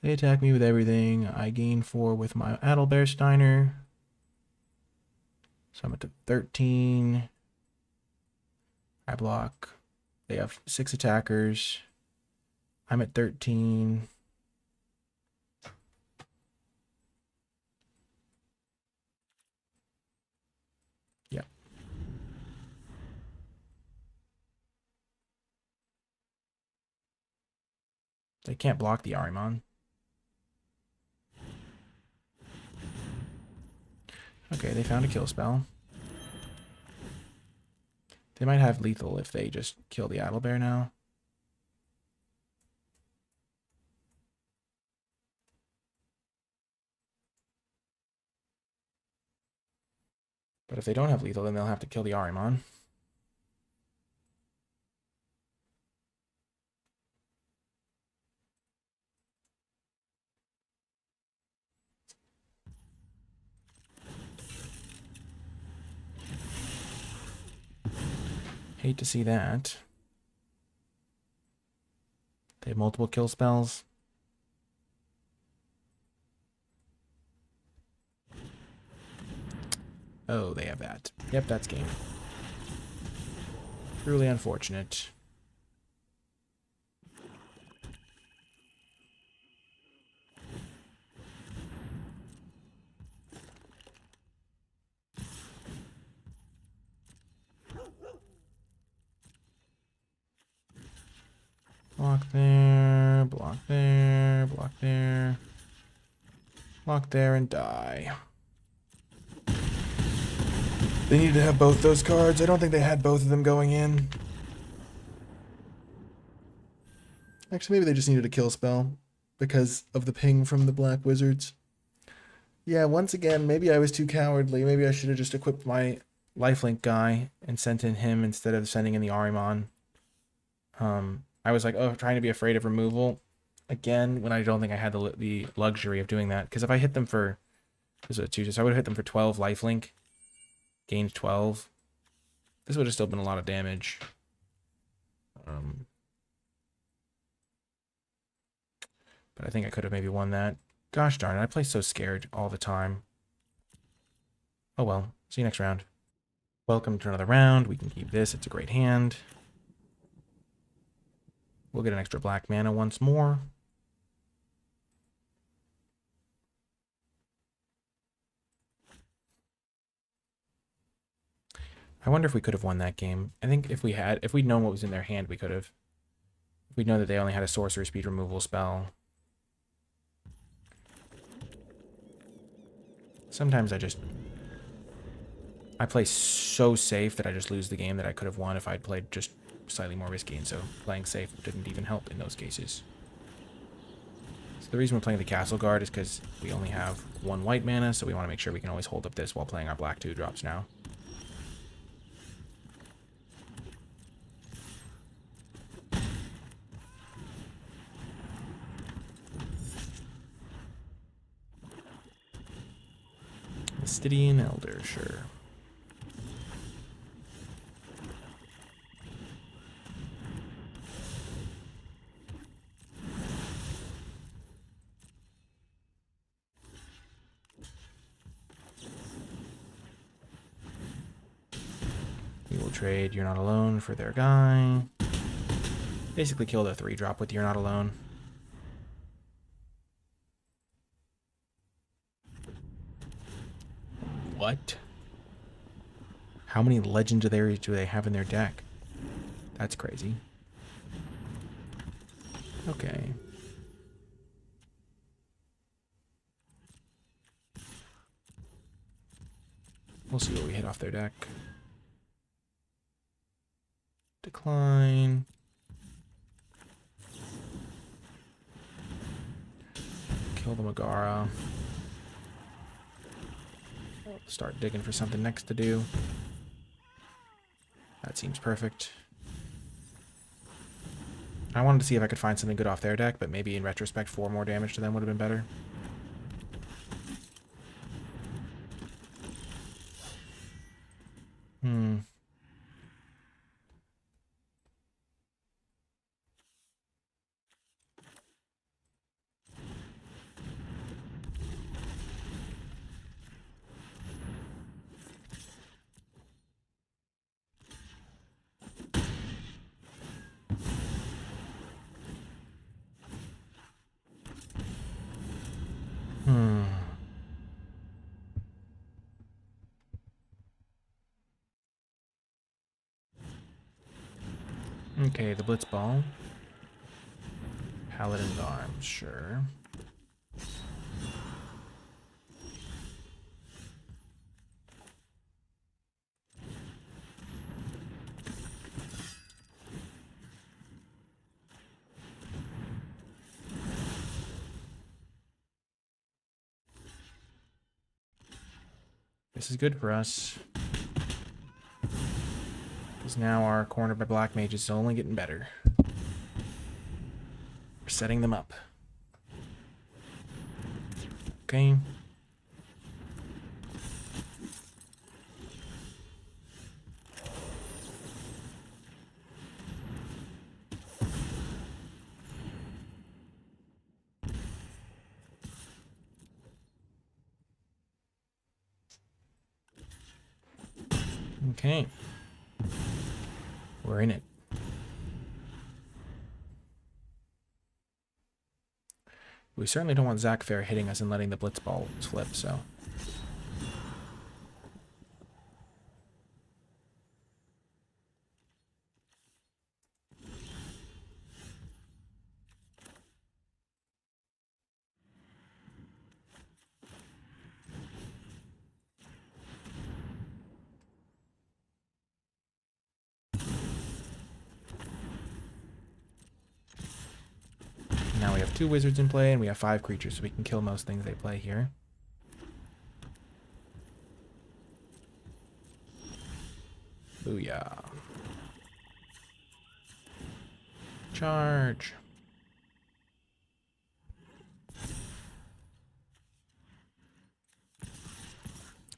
They attack me with everything. I gain 4 with my Adalbearsteiner. So I'm at 13. I block. They have 6 attackers. I'm at 13. Yep. They can't block the Ahriman. Okay, they found a kill spell. They might have lethal if they just kill the Adalbear now. But if they don't have lethal, then they'll have to kill the Ahriman. Hate to see that. They have multiple kill spells. Oh, they have that. Yep, that's game. Truly unfortunate. Block there, block there, block there. Block there and die. They needed to have both those cards. I don't think they had both of them going in. Actually, maybe they just needed a kill spell because of the ping from the Black Wizards. Yeah, once again, maybe I was too cowardly. Maybe I should have just equipped my lifelink guy and sent in him instead of sending in the Ahriman. I was like, oh, trying to be afraid of removal again when I don't think I had the luxury of doing that. Because if I hit them for, this was a 2, so I would have hit them for 12 lifelink, gained 12. This would have still been a lot of damage. But I think I could have maybe won that. Gosh darn it, I play so scared all the time. Oh well, see you next round. Welcome to another round. We can keep this, it's a great hand. We'll get an extra black mana once more. I wonder if we could have won that game. I think if we'd known what was in their hand, we could have. If we'd known that they only had a sorcerer speed removal spell. Sometimes I play so safe that I just lose the game that I could have won if I'd played just slightly more risky, and so playing safe didn't even help in those cases. So the reason we're playing the Castle Guard is because we only have 1 white mana, so we want to make sure we can always hold up this while playing our black 2-drops now. Obsidian Elder, sure. We will trade You're Not Alone for their guy. Basically kill their 3-drop with You're Not Alone. What? How many legendaries do they have in their deck? That's crazy. Okay. We'll see what we hit off their deck. Decline. Kill the Megara. Start digging for something next to do. That seems perfect. I wanted to see if I could find something good off their deck, but maybe in retrospect 4 more damage to them would have been better. Okay, the Blitzball. Paladin's Arms, sure. This is good for us. Because now our corner by black mages is only getting better. We're setting them up. Okay. Okay. We're in it. We certainly don't want Zach Fair hitting us and letting the Blitzball flip, so. Now we have 2 wizards in play, and we have 5 creatures, so we can kill most things they play here. Booyah. Charge.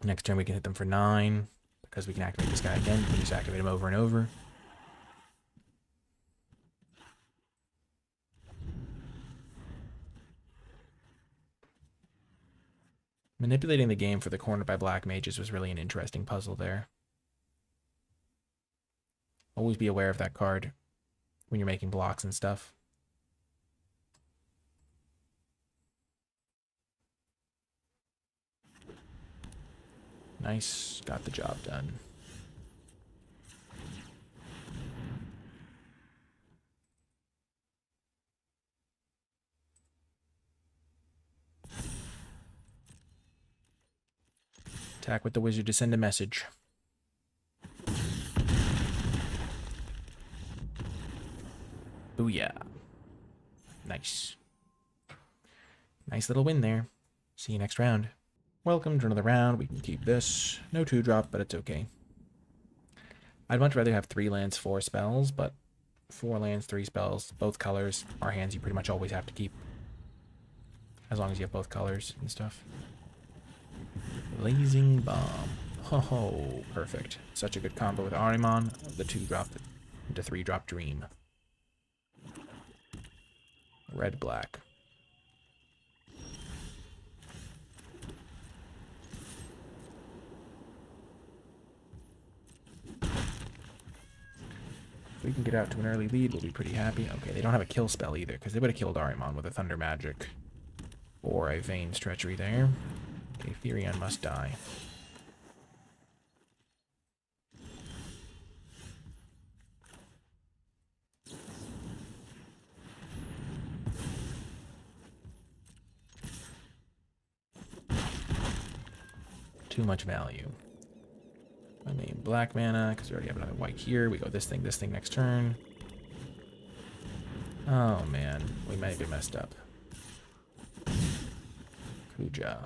Next turn we can hit them for 9, because we can activate this guy again. We can just activate him over and over. Manipulating the game for the corner by black mages was really an interesting puzzle there. Always be aware of that card when you're making blocks and stuff. Nice, got the job done. Attack with the wizard to send a message. Booyah. Nice. Nice little win there. See you next round. Welcome to another round. We can keep this. No 2-drop, but it's okay. I'd much rather have 3 lands, 4 spells, but 4 lands, 3 spells, both colors. Our hands you pretty much always have to keep. As long as you have both colors and stuff. Blazing Bomb. Oh, perfect. Such a good combo with Ahriman. The 2-drop into 3-drop Dream. Red-black. If we can get out to an early lead, we'll be pretty happy. Okay, they don't have a kill spell either, because they would have killed Ahriman with a Thunder Magic. Or a Vane's Treachery there. Okay, Firion must die. Too much value. I mean, black mana, because we already have another white here. We go this thing next turn. Oh, man. We might be messed up. Kuja.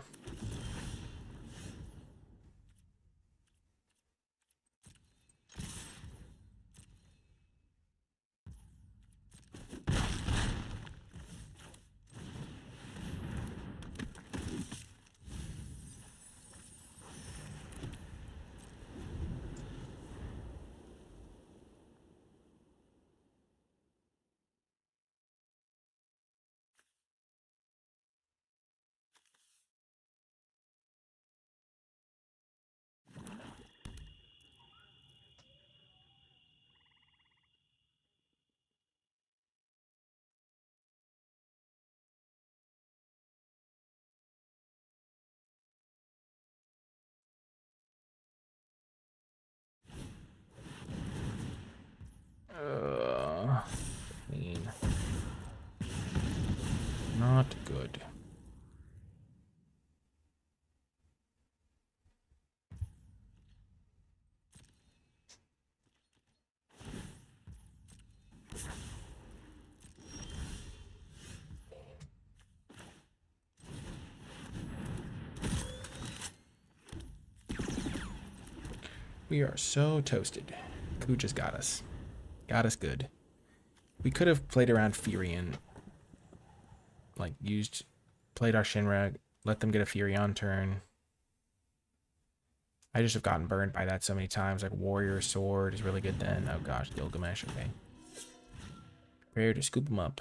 Clean. Not good. We are so toasted. Kuja's got us. Got us good. We could have played around Firion. Like, played our Shinra, let them get a Firion turn. I just have gotten burned by that so many times. Like, Warrior Sword is really good then. Oh gosh, Gilgamesh, okay. Prepare to scoop them up.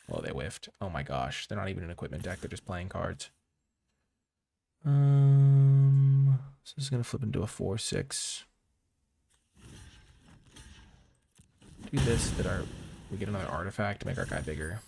Well, they whiffed. Oh my gosh, they're not even an equipment deck, they're just playing cards. So this is going to flip into a 4/6. Do this, we get another artifact to make our guy bigger.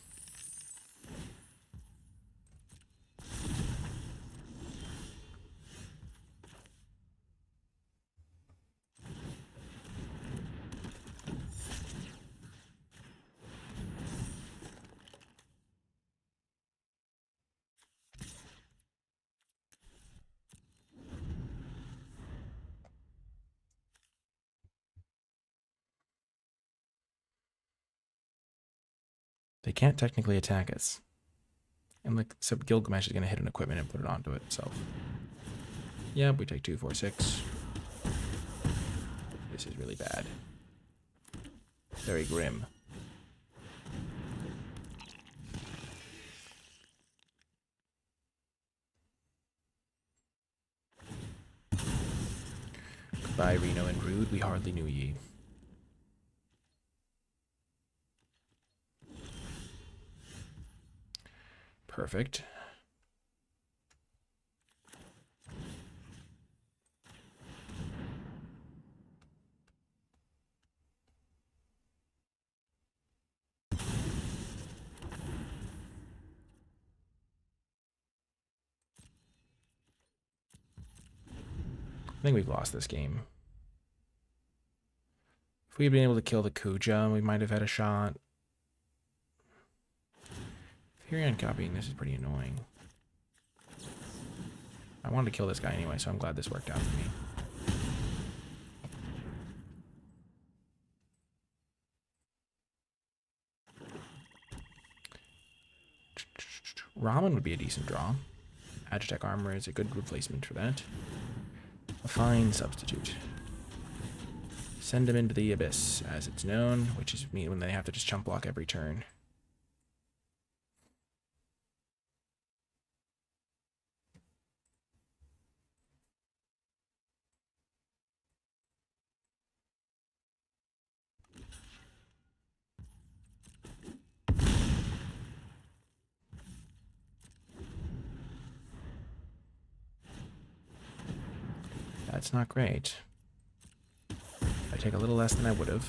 They can't technically attack us. And like, so Gilgamesh is going to hit an equipment and put it onto itself. Yep, we take 2, 4, 6. This is really bad. Very grim. Goodbye, Reno and Rude. We hardly knew ye. Perfect. I think we've lost this game. If we had been able to kill the Kuja, we might have had a shot. Firion copying this is pretty annoying. I wanted to kill this guy anyway, so I'm glad this worked out for me. Ramen would be a decent draw. Agitech Armor is a good replacement for that. A fine substitute. Send him into the Abyss, as it's known, which is when they have to just chump block every turn. That's not great. I take a little less than I would have.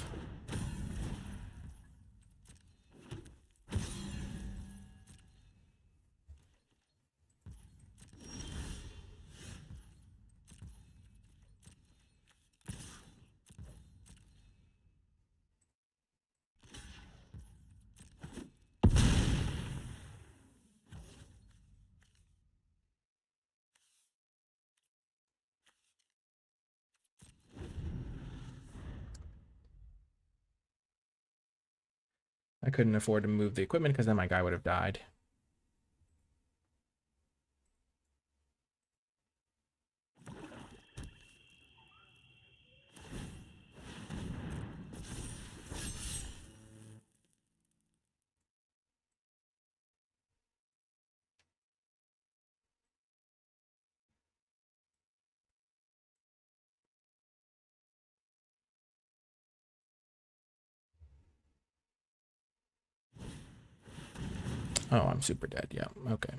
I couldn't afford to move the equipment because then my guy would have died. Oh, I'm super dead. Yeah, okay.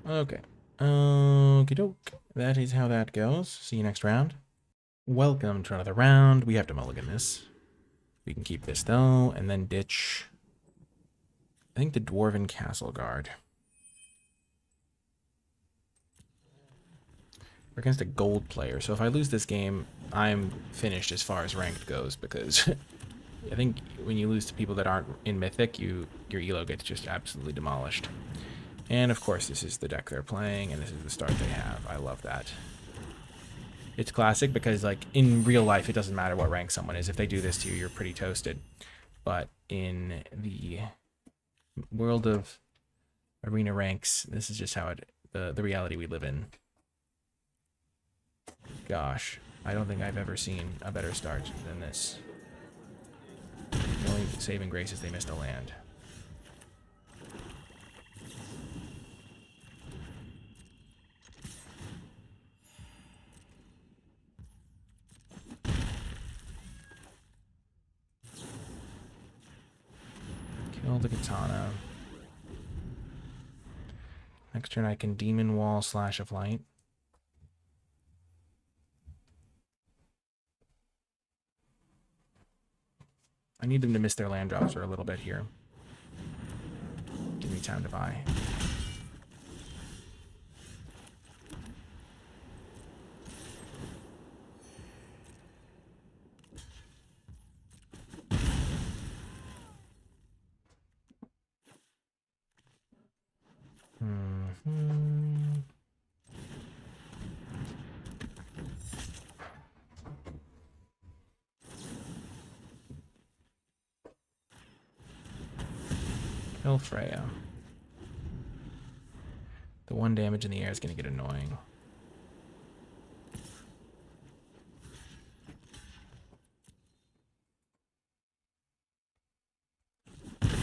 Okay. Okie doke. That is how that goes. See you next round. Welcome to another round. We have to mulligan this. We can keep this though, and then ditch, I think, the Dwarven Castle Guard. We're against a gold player, so if I lose this game, I'm finished as far as ranked goes, because I think when you lose to people that aren't in Mythic, your elo gets just absolutely demolished. And of course, this is the deck they're playing, and this is the start they have. I love that. It's classic because, like, in real life, it doesn't matter what rank someone is. If they do this to you, you're pretty toasted. But in the world of arena ranks, this is just how the reality we live in. Gosh, I don't think I've ever seen a better start than this. The only saving grace is they missed a land. Kill the katana. Next turn I can Demon Wall Slash of Light. I need them to miss their land drops for a little bit here. Give me time to buy. Kill Freya. The 1 damage in the air is going to get annoying.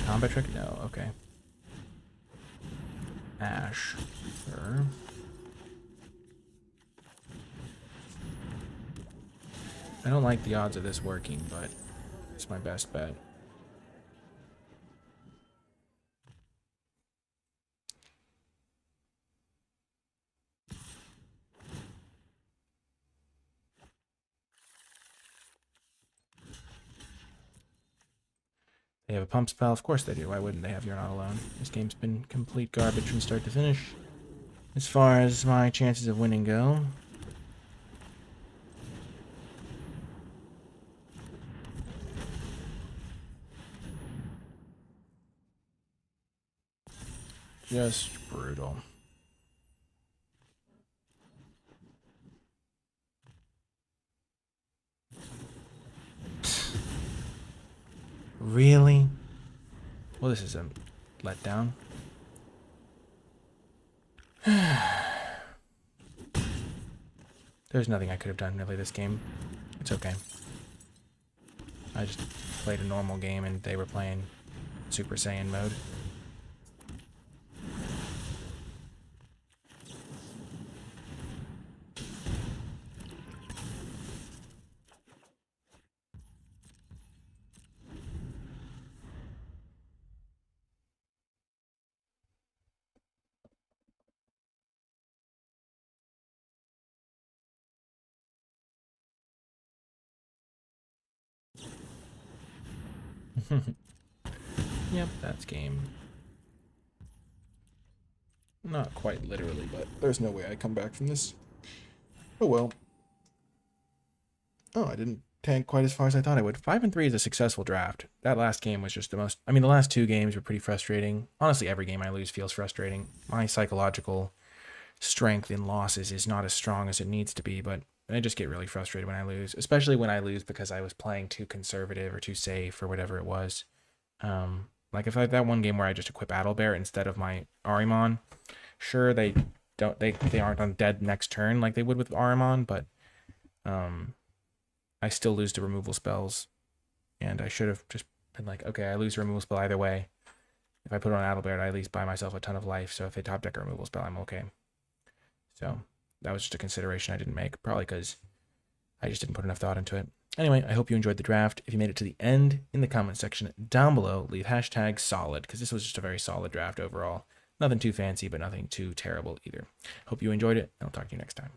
Combat trick? No, okay. Ash. Sure. I don't like the odds of this working, but it's my best bet. They have a pump spell? Of course they do. Why wouldn't they have You're Not Alone? This game's been complete garbage from start to finish. As far as my chances of winning go. Just brutal. Really? Well, this is a letdown. There's nothing I could have done really this game. It's okay. I just played a normal game and they were playing Super Saiyan mode. Yep, that's game. Not quite literally, but there's no way I come back from this. Oh well. Oh, I didn't tank quite as far as I thought I would. 5-3 is a successful draft. That last game was just the most... I mean, the last 2 games were pretty frustrating. Honestly, every game I lose feels frustrating. My psychological strength in losses is not as strong as it needs to be, but I just get really frustrated when I lose, especially when I lose because I was playing too conservative or too safe or whatever it was. Like if I had that one game where I just equip Adelbear instead of my Arimon, sure they aren't on dead next turn like they would with Arimon, but I still lose to removal spells, and I should have just been like, okay, I lose a removal spell either way. If I put it on Adelbear, I at least buy myself a ton of life, so if they top deck a removal spell, I'm okay. So that was just a consideration I didn't make, probably because I just didn't put enough thought into it. Anyway, I hope you enjoyed the draft. If you made it to the end, in the comment section down below, leave hashtag solid, because this was just a very solid draft overall. Nothing too fancy, but nothing too terrible either. Hope you enjoyed it, and I'll talk to you next time.